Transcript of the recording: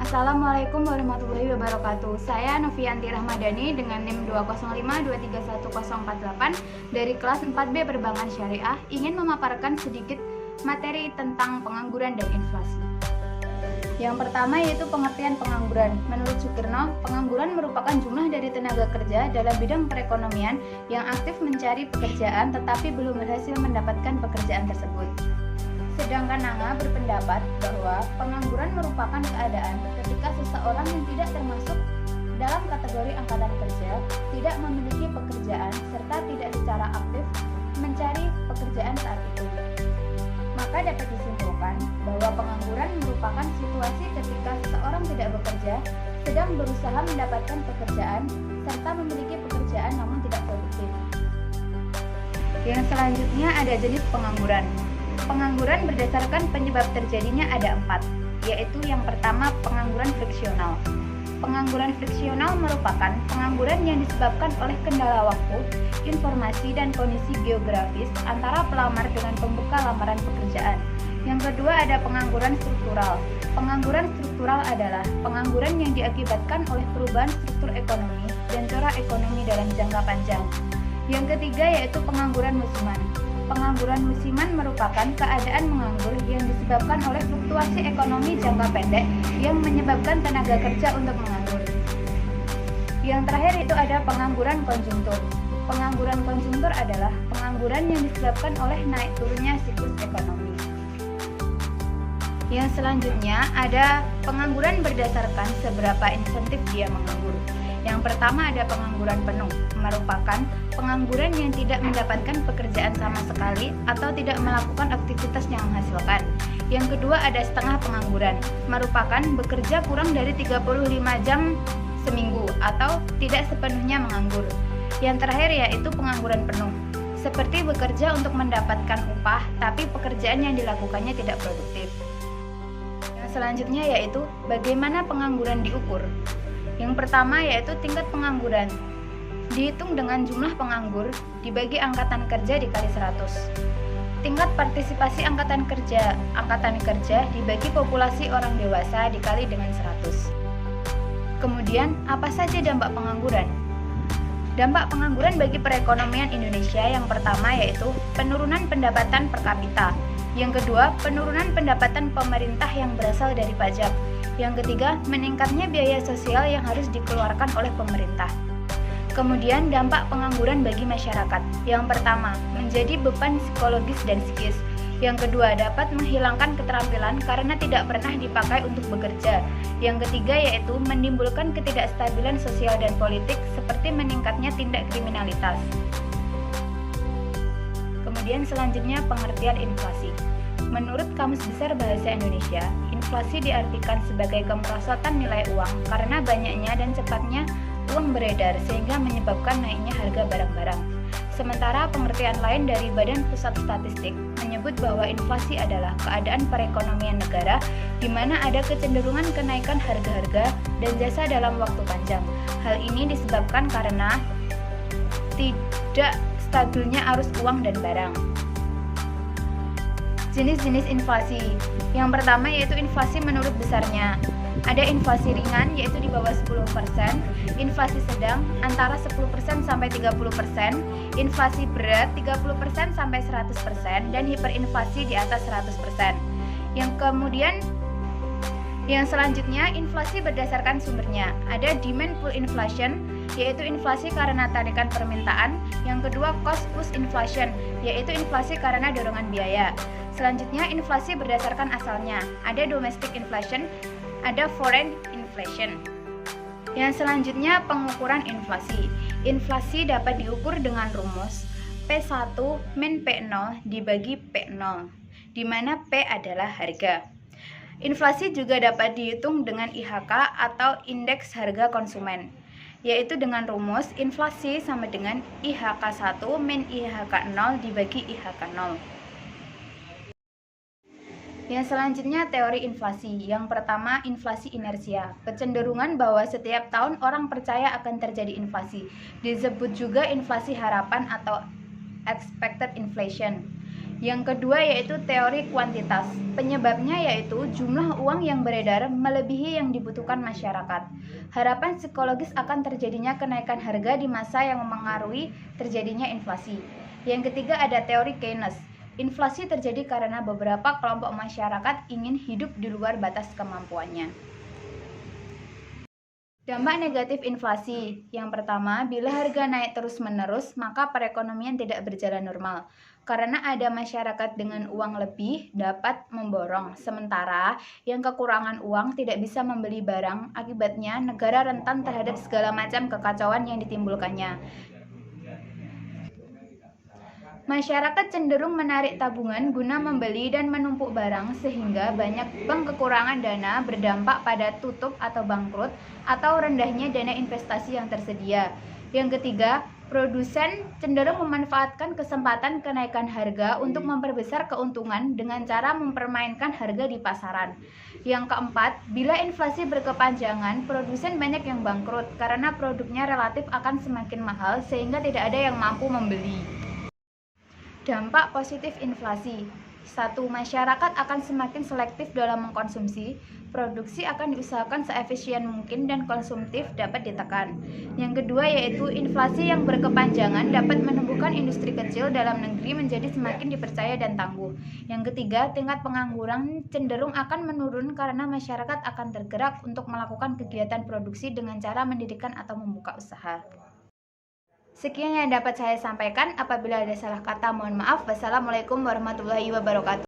Assalamualaikum warahmatullahi wabarakatuh. Saya Novianti Rahmadani dengan NIM 205231048 dari kelas 4B Perbankan Syariah ingin memaparkan sedikit materi tentang pengangguran dan inflasi. Yang pertama yaitu pengertian pengangguran. Menurut Sukirno, pengangguran merupakan jumlah dari tenaga kerja dalam bidang perekonomian yang aktif mencari pekerjaan tetapi belum berhasil mendapatkan pekerjaan tersebut. Sedangkan Nanga berpendapat bahwa pengangguran merupakan keadaan ketika seseorang yang tidak termasuk dalam kategori angkatan kerja, tidak memiliki pekerjaan, serta tidak secara aktif mencari pekerjaan saat itu. Maka dapat disimpulkan bahwa pengangguran merupakan situasi ketika seseorang tidak bekerja, sedang berusaha mendapatkan pekerjaan, serta memiliki pekerjaan namun tidak produktif. Yang selanjutnya ada jenis pengangguran. Pengangguran berdasarkan penyebab terjadinya ada 4, yaitu yang pertama pengangguran friksional. Pengangguran friksional merupakan pengangguran yang disebabkan oleh kendala waktu, informasi, dan kondisi geografis antara pelamar dengan pembuka lamaran pekerjaan. Yang kedua ada pengangguran struktural. Pengangguran struktural adalah pengangguran yang diakibatkan oleh perubahan struktur ekonomi dan corak ekonomi dalam jangka panjang. Yang ketiga yaitu pengangguran musiman. Pengangguran musiman merupakan keadaan menganggur yang disebabkan oleh fluktuasi ekonomi jangka pendek yang menyebabkan tenaga kerja untuk menganggur. Yang terakhir itu ada pengangguran konjungtur. Pengangguran konjungtur adalah pengangguran yang disebabkan oleh naik turunnya siklus ekonomi. Yang selanjutnya ada pengangguran berdasarkan seberapa insentif dia menganggur. Yang pertama ada pengangguran penuh, merupakan pengangguran yang tidak mendapatkan pekerjaan sama sekali atau tidak melakukan aktivitas yang menghasilkan. Yang kedua ada setengah pengangguran, merupakan bekerja kurang dari 35 jam seminggu atau tidak sepenuhnya menganggur. Yang terakhir yaitu pengangguran penuh, seperti bekerja untuk mendapatkan upah tapi pekerjaan yang dilakukannya tidak produktif. Yang selanjutnya yaitu bagaimana pengangguran diukur. Yang pertama yaitu tingkat pengangguran. Dihitung dengan jumlah penganggur dibagi angkatan kerja dikali 100. Tingkat partisipasi angkatan kerja dibagi populasi orang dewasa dikali dengan 100. Kemudian, apa saja dampak pengangguran? Dampak pengangguran bagi perekonomian Indonesia yang pertama yaitu penurunan pendapatan per kapita. Yang kedua, penurunan pendapatan pemerintah yang berasal dari pajak. Yang ketiga, meningkatnya biaya sosial yang harus dikeluarkan oleh pemerintah. Kemudian, dampak pengangguran bagi masyarakat. Yang pertama, menjadi beban psikologis dan psikis. Yang kedua, dapat menghilangkan keterampilan karena tidak pernah dipakai untuk bekerja. Yang ketiga yaitu menimbulkan ketidakstabilan sosial dan politik seperti meningkatnya tindak kriminalitas. Kemudian selanjutnya pengertian inflasi. Menurut Kamus Besar Bahasa Indonesia, inflasi diartikan sebagai kemerosotan nilai uang karena banyaknya dan cepatnya uang beredar sehingga menyebabkan naiknya harga barang-barang. Sementara pengertian lain dari Badan Pusat Statistik menyebut bahwa inflasi adalah keadaan perekonomian negara di mana ada kecenderungan kenaikan harga-harga dan jasa dalam waktu panjang. Hal ini disebabkan karena tidak stabilnya arus uang dan barang. Jenis-jenis inflasi. Yang pertama yaitu inflasi menurut besarnya. Ada inflasi ringan yaitu di bawah 10%, inflasi sedang antara 10% sampai 30%, inflasi berat 30% sampai 100%, dan hiperinflasi di atas 100%. Yang selanjutnya inflasi berdasarkan sumbernya. Ada demand pull inflation yaitu inflasi karena tarikan permintaan. Yang kedua cost push inflation yaitu inflasi karena dorongan biaya. Selanjutnya inflasi berdasarkan asalnya. Ada domestic inflation, ada foreign inflation. Yang selanjutnya pengukuran inflasi. Inflasi dapat diukur dengan rumus P1 min P0 dibagi P0, di mana P adalah harga. Inflasi juga dapat dihitung dengan IHK atau indeks harga konsumen, yaitu dengan rumus inflasi sama dengan IHK 1 min IHK 0 dibagi IHK 0. Yang selanjutnya teori inflasi. Yang pertama inflasi inersia, kecenderungan bahwa setiap tahun orang percaya akan terjadi inflasi. Disebut juga inflasi harapan atau expected inflation. Yang kedua yaitu teori kuantitas. Penyebabnya yaitu jumlah uang yang beredar melebihi yang dibutuhkan masyarakat. Harapan psikologis akan terjadinya kenaikan harga di masa yang memengaruhi terjadinya inflasi. Yang ketiga ada teori Keynes. Inflasi terjadi karena beberapa kelompok masyarakat ingin hidup di luar batas kemampuannya. Dampak negatif inflasi. Yang pertama, bila harga naik terus-menerus, maka perekonomian tidak berjalan normal. Karena ada masyarakat dengan uang lebih dapat memborong, sementara yang kekurangan uang tidak bisa membeli barang, akibatnya negara rentan terhadap segala macam kekacauan yang ditimbulkannya. Masyarakat cenderung menarik tabungan guna membeli dan menumpuk barang sehingga banyak bank kekurangan dana berdampak pada tutup atau bangkrut atau rendahnya dana investasi yang tersedia. Yang ketiga, produsen cenderung memanfaatkan kesempatan kenaikan harga untuk memperbesar keuntungan dengan cara mempermainkan harga di pasaran. Yang keempat, bila inflasi berkepanjangan, produsen banyak yang bangkrut karena produknya relatif akan semakin mahal sehingga tidak ada yang mampu membeli. Dampak positif inflasi. 1. Masyarakat akan semakin selektif dalam mengkonsumsi, produksi akan diusahakan seefisien mungkin dan konsumtif dapat ditekan. Yang kedua yaitu inflasi yang berkepanjangan dapat menumbuhkan industri kecil dalam negeri menjadi semakin dipercaya dan tangguh. Yang ketiga, tingkat pengangguran cenderung akan menurun karena masyarakat akan tergerak untuk melakukan kegiatan produksi dengan cara mendirikan atau membuka usaha. Sekian yang dapat saya sampaikan. Apabila ada salah kata, mohon maaf. Wassalamualaikum warahmatullahi wabarakatuh.